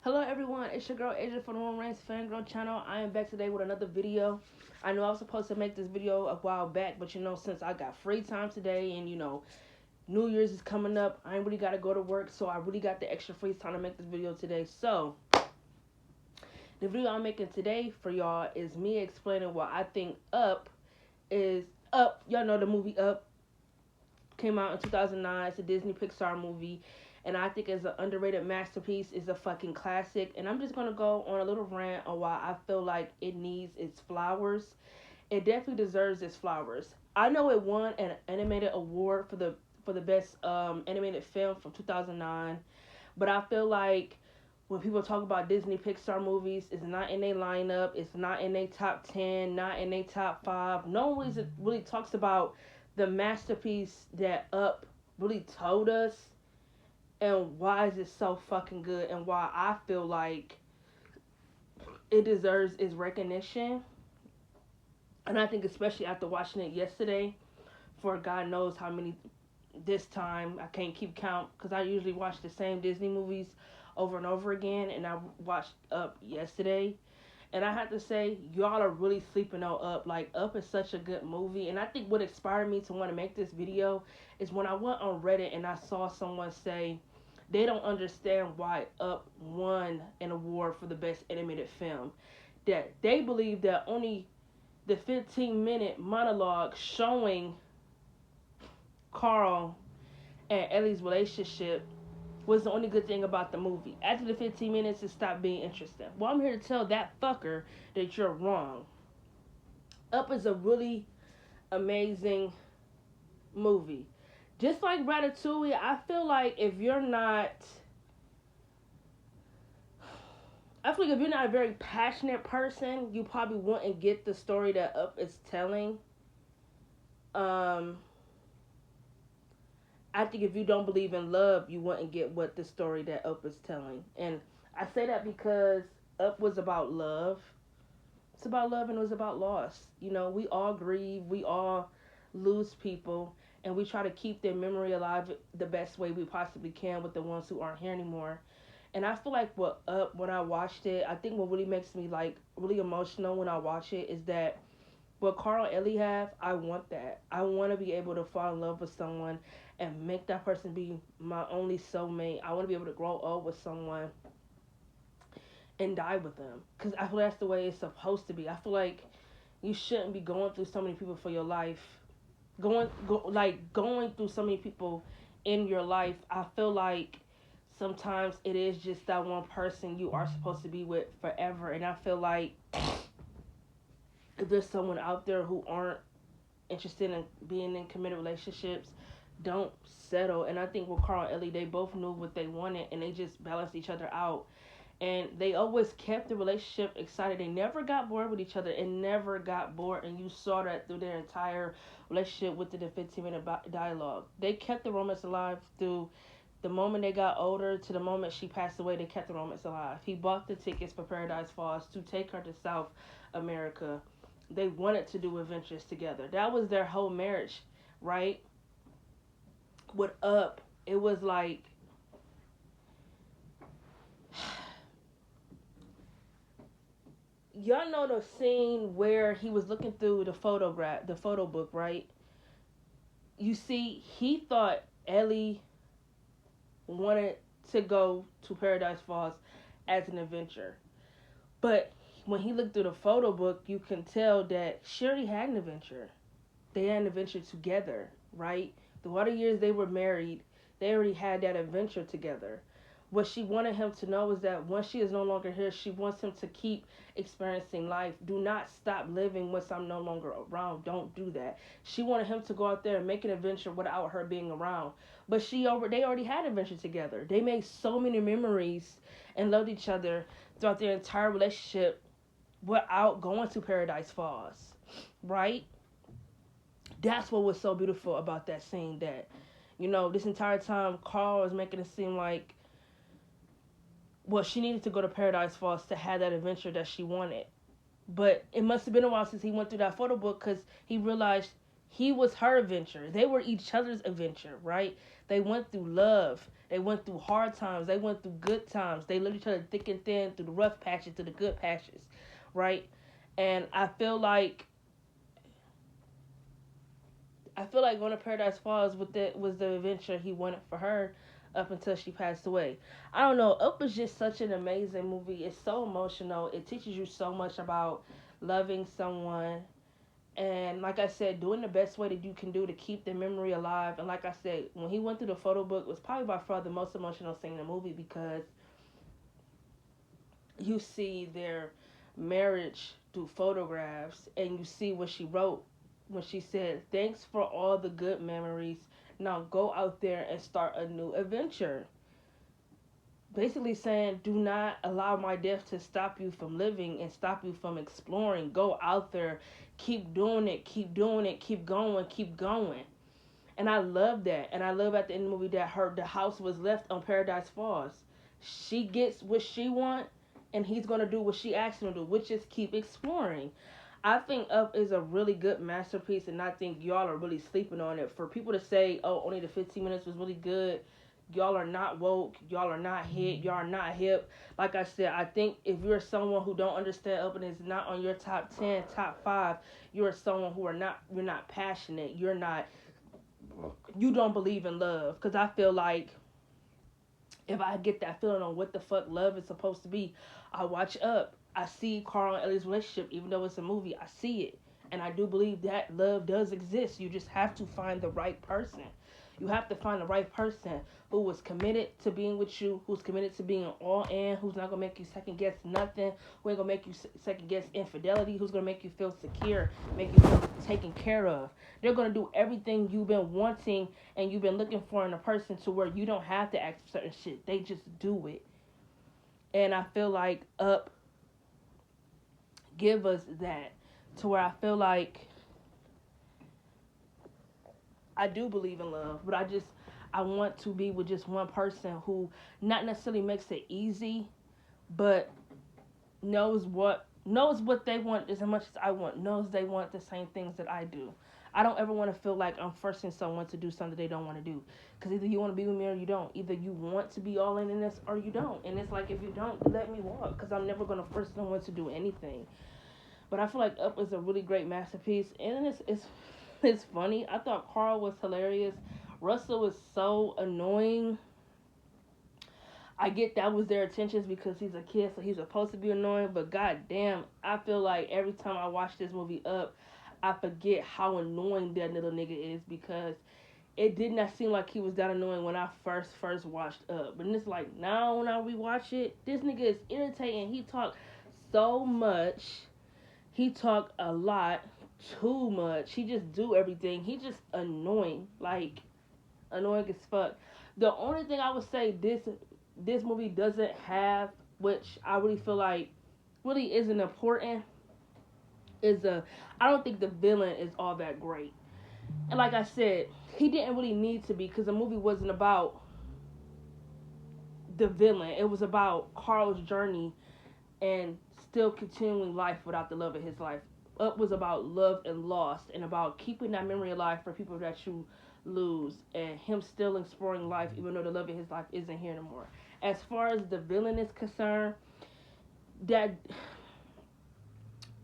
Hello everyone, it's your girl Asia from the Rant Fangirl channel. I am back today with another video. I know I was supposed to make this video a while back, but since I got free time today and New Year's is coming up, I ain't really got to go to work, so I really got the extra free time to make this video today. So, the video I'm making today for y'all is me explaining why I think Up is Up. Y'all know the movie Up came out in 2009. It's a Disney Pixar movie, and I think it's an underrated masterpiece. It's a fucking classic, and I'm just gonna go on a little rant on why I feel like it needs its flowers. It definitely deserves its flowers. I know it won an animated award for the best animated film from 2009, but I feel like when people talk about Disney Pixar movies, it's not in their lineup. It's not in their top 10, not in their top 5. No one really talks about the masterpiece that Up really told us and why is it so fucking good and why I feel like it deserves its recognition. And I think especially after watching it yesterday for God knows how many this time, I can't keep count because I usually watch the same Disney movies over and over again, and I watched Up yesterday. And I have to say, y'all are really sleeping on Up. Like, Up is such a good movie. And I think what inspired me to want to make this video is when I went on Reddit and I saw someone say they don't understand why Up won an award for the best animated film. That they believe that only the 15-minute monologue showing Carl and Ellie's relationship was the only good thing about the movie. After the 15 minutes, it stopped being interesting. Well, I'm here to tell that fucker that you're wrong. Up is a really amazing movie. Just like Ratatouille, I feel like if you're not a very passionate person, you probably wouldn't get the story that Up is telling. Um, I think if you don't believe in love, you wouldn't get what the story that Up is telling. And I say that because Up was about love. It's about love and it was about loss. We all grieve, we all lose people, and we try to keep their memory alive the best way we possibly can with the ones who aren't here anymore. And I feel like when I watched it, I think what really makes me like really emotional when I watch it is that what Carl and Ellie have, I want that. I want to be able to fall in love with someone and make that person be my only soulmate. I want to be able to grow old with someone and die with them. Because I feel that's the way it's supposed to be. I feel like you shouldn't be going through so many people for your life. Going through so many people in your life. I feel like sometimes it is just that one person you are supposed to be with forever. And I feel like if there's someone out there who aren't interested in being in committed relationships, don't settle. And I think with Carl and Ellie, they both knew what they wanted and they just balanced each other out. And they always kept the relationship excited. They never got bored with each other and never got bored. And you saw that through their entire relationship within the 15-minute dialogue. They kept the romance alive through the moment they got older to the moment she passed away. They kept the romance alive. He bought the tickets for Paradise Falls to take her to South America. They wanted to do adventures together. That was their whole marriage, right? With Up, it was like y'all know the scene where he was looking through the photo book, right? You see, he thought Ellie wanted to go to Paradise Falls as an adventure. But when he looked through the photo book, you can tell that she already had an adventure. They had an adventure together, right? The water years they were married, they already had that adventure together. What she wanted him to know is that once she is no longer here, she wants him to keep experiencing life. Do not stop living once I'm no longer around. Don't do that. She wanted him to go out there and make an adventure without her being around. But they already had an adventure together. They made so many memories and loved each other throughout their entire relationship without going to Paradise Falls, right? That's what was so beautiful about that scene. That this entire time Carl was making it seem like, well, she needed to go to Paradise Falls to have that adventure that she wanted. But it must have been a while since he went through that photo book because he realized He was her adventure. They were each other's adventure, right? They went through love. They went through hard times. They went through good times. They lived each other thick and thin through the rough patches to the good patches, right? And I feel like Going to Paradise Falls with it was the adventure he wanted for her up until she passed away. I don't know. Up was just such an amazing movie. It's so emotional. It teaches you so much about loving someone. And like I said, doing the best way that you can do to keep the memory alive. And like I said, when he went through the photo book, it was probably by far the most emotional scene in the movie because you see their marriage through photographs and you see what she wrote when she said, "Thanks for all the good memories. Now go out there and start a new adventure." Basically saying, do not allow my death to stop you from living and stop you from exploring. Go out there, keep doing it, keep doing it, keep going, keep going. And I love that. And I love at the end of the movie that the house was left on Paradise Falls. She gets what she wants, and he's gonna do what she asked him to do, which is keep exploring. I think Up is a really good masterpiece, and I think y'all are really sleeping on it. For people to say, "Oh, only the 15 minutes was really good," y'all are not woke. Y'all are not hit. Y'all are not hip. Like I said, I think if you're someone who don't understand Up and is not on your top 10, top 5, you're someone who you're not passionate. You don't believe in love. Because I feel like if I get that feeling on what the fuck love is supposed to be, I watch Up. I see Carl and Ellie's relationship, even though it's a movie. I see it. And I do believe that love does exist. You just have to find the right person. You have to find the right person who was committed to being with you, who's committed to being all in, who's not going to make you second guess nothing, who ain't going to make you second guess infidelity, who's going to make you feel secure, make you feel taken care of. They're going to do everything you've been wanting and you've been looking for in a person to where you don't have to ask for certain shit. They just do it. And I feel like Up give us that to where I feel like I do believe in love, but I want to be with just one person who not necessarily makes it easy, but knows what they want as much as I want, knows they want the same things that I do. I don't ever want to feel like I'm forcing someone to do something they don't want to do. Because either you want to be with me or you don't. Either you want to be all in this or you don't. And it's like, if you don't, let me walk. Because I'm never going to force someone to do anything. But I feel like Up is a really great masterpiece. And it's funny. I thought Carl was hilarious. Russell was so annoying. I get that was their intentions because he's a kid, so he's supposed to be annoying. But goddamn, I feel like every time I watch this movie Up, I forget how annoying that little nigga is because it did not seem like he was that annoying when I first watched Up. But it's like now when I rewatch it, this nigga is irritating. He talked so much. He talked a lot, too much. He just do everything. He just annoying, like annoying as fuck. The only thing I would say this movie doesn't have, which I really feel like really isn't important, is I don't think the villain is all that great. And like I said, he didn't really need to be because the movie wasn't about the villain. It was about Carl's journey and still continuing life without the love of his life. Up was about love and loss and about keeping that memory alive for people that you lose and him still exploring life even though the love of his life isn't here anymore. As far as the villain is concerned, that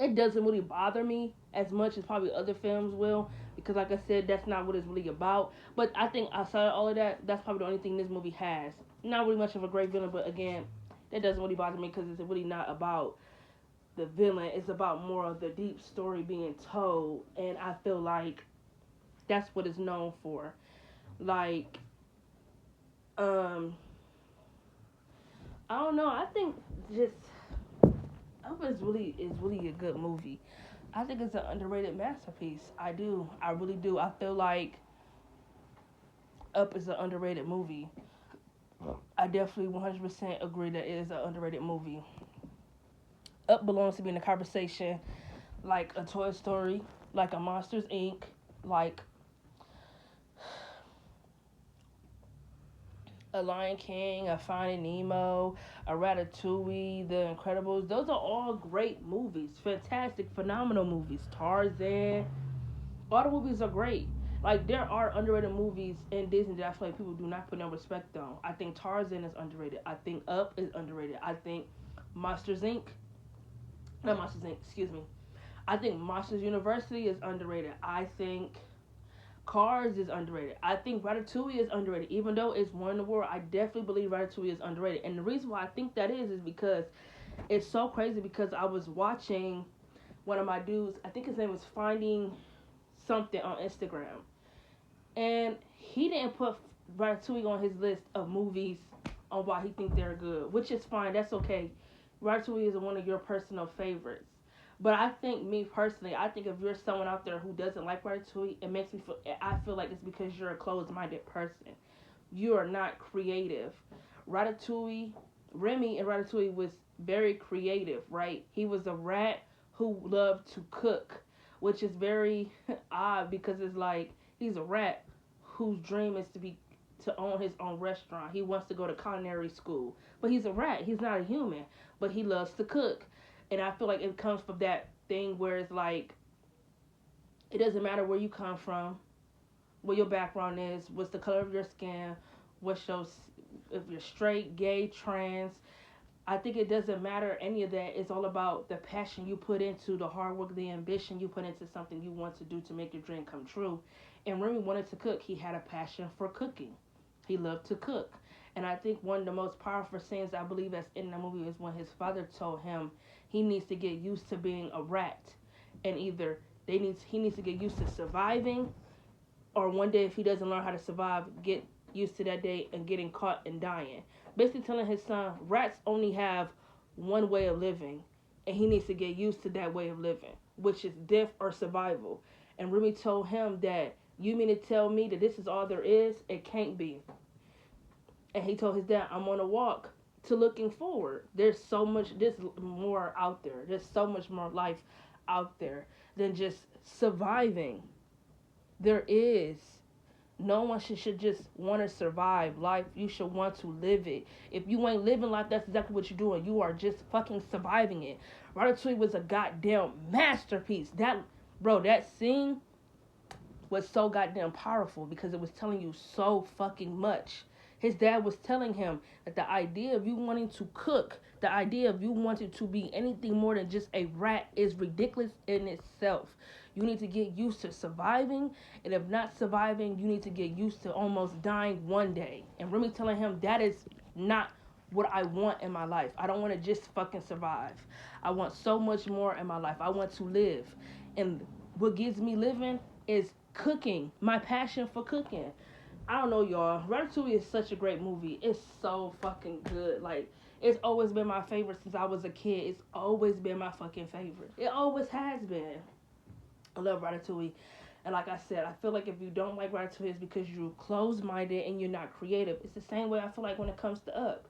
it doesn't really bother me as much as probably other films will because like I said, that's not what it's really about. But I think outside of all of that, that's probably the only thing this movie has. Not really much of a great villain, but again, that doesn't really bother me because it's really not about the villain. It's about more of the deep story being told, and I feel like that's what it's known for. Like, I don't know. I think just Up is really a good movie. I think it's an underrated masterpiece. I do. I really do. I feel like Up is an underrated movie. I definitely 100% agree that it is an underrated movie. Up belongs to be in the conversation like a Toy Story, like a Monsters Inc., like a Lion King, a Finding Nemo, a Ratatouille, The Incredibles. Those are all great movies, fantastic, phenomenal movies. Tarzan. All the movies are great. Like there are underrated movies in Disney that I feel like people do not put no respect on. I think Tarzan is underrated. I think Up is underrated. I think Monsters Inc. Not Monsters Inc. Excuse me. I think Monsters University is underrated. I think Cars is underrated. I think Ratatouille is underrated. Even though it's one in the world, I definitely believe Ratatouille is underrated. And the reason why I think that is because it's so crazy because I was watching one of my dudes, I think his name was Finding Something on Instagram. And he didn't put Ratatouille on his list of movies on why he thinks they're good, which is fine. That's okay. Ratatouille is one of your personal favorites. But I think me personally, I think if you're someone out there who doesn't like Ratatouille, it makes me feel. I feel like it's because you're a closed-minded person. You are not creative. Ratatouille, Remy in Ratatouille was very creative, right? He was a rat who loved to cook, which is very odd because it's like he's a rat whose dream is to own his own restaurant. He wants to go to culinary school, but he's a rat. He's not a human, but he loves to cook. And I feel like it comes from that thing where it's like it doesn't matter where you come from, what your background is, what's the color of your skin, what's your if you're straight, gay, trans. I think it doesn't matter any of that. It's all about the passion you put into the hard work, the ambition you put into something you want to do to make your dream come true. And Remy wanted to cook. He had a passion for cooking. He loved to cook. And I think one of the most powerful scenes I believe that's in the movie is when his father told him he needs to get used to being a rat. And either he needs to get used to surviving, or one day if he doesn't learn how to survive, get used to that day and getting caught and dying. Basically telling his son, rats only have one way of living, and he needs to get used to that way of living, which is death or survival. And Remy told him that, you mean to tell me that this is all there is? It can't be. And he told his dad, I'm on a walk to looking forward. There's more out there. There's so much more life out there than just surviving. There is. No one should just want to survive life. You should want to live it. If you ain't living life, that's exactly what you're doing. You are just fucking surviving it. Ratatouille was a goddamn masterpiece. That scene was so goddamn powerful because it was telling you so fucking much. His dad was telling him that the idea of you wanting to cook, the idea of you wanting to be anything more than just a rat is ridiculous in itself. You need to get used to surviving, and if not surviving, you need to get used to almost dying one day. And Remy telling him that is not what I want in my life. I don't want to just fucking survive. I want so much more in my life. I want to live. And what gives me living is cooking, my passion for cooking. I don't know, y'all. Ratatouille is such a great movie. It's so fucking good. Like, it's always been my favorite since I was a kid. It's always been my fucking favorite. It always has been. I love Ratatouille. And like I said, I feel like if you don't like Ratatouille, it's because you're closed-minded and you're not creative. It's the same way I feel like when it comes to Up.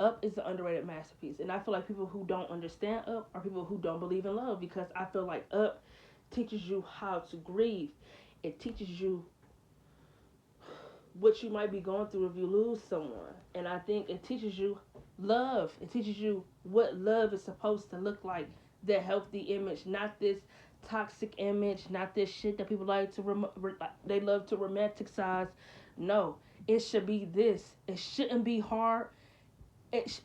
Up is an underrated masterpiece. And I feel like people who don't understand Up are people who don't believe in love, because I feel like Up teaches you how to grieve. It teaches you what you might be going through if you lose someone. And I think it teaches you love. It teaches you what love is supposed to look like. The healthy image, not this toxic image, not this shit that people like to they love to romanticize. No, it should be this. It shouldn't be hard. It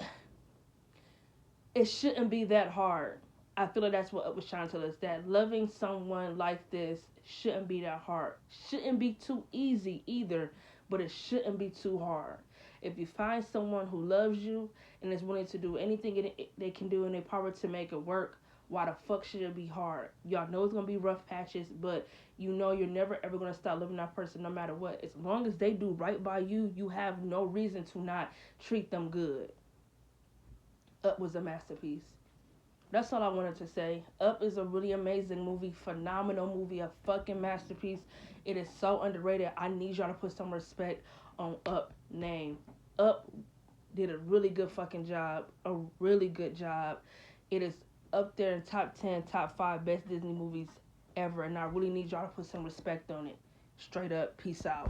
shouldn't be that hard. I feel like that's what Up was trying to tell us, that loving someone like this shouldn't be that hard. Shouldn't be too easy either, but it shouldn't be too hard. If you find someone who loves you and is willing to do anything they can do in their power to make it work, why the fuck should it be hard? Y'all know it's going to be rough patches, but you know you're never ever going to stop loving that person no matter what. As long as they do right by you, you have no reason to not treat them good. Up was a masterpiece. That's all I wanted to say. Up is a really amazing movie, phenomenal movie, a fucking masterpiece. It is so underrated. I need y'all to put some respect on Up name. Up did a really good fucking job, a really good job. It is up there in top 10, top 5 best Disney movies ever, and I really need y'all to put some respect on it. Straight up, peace out.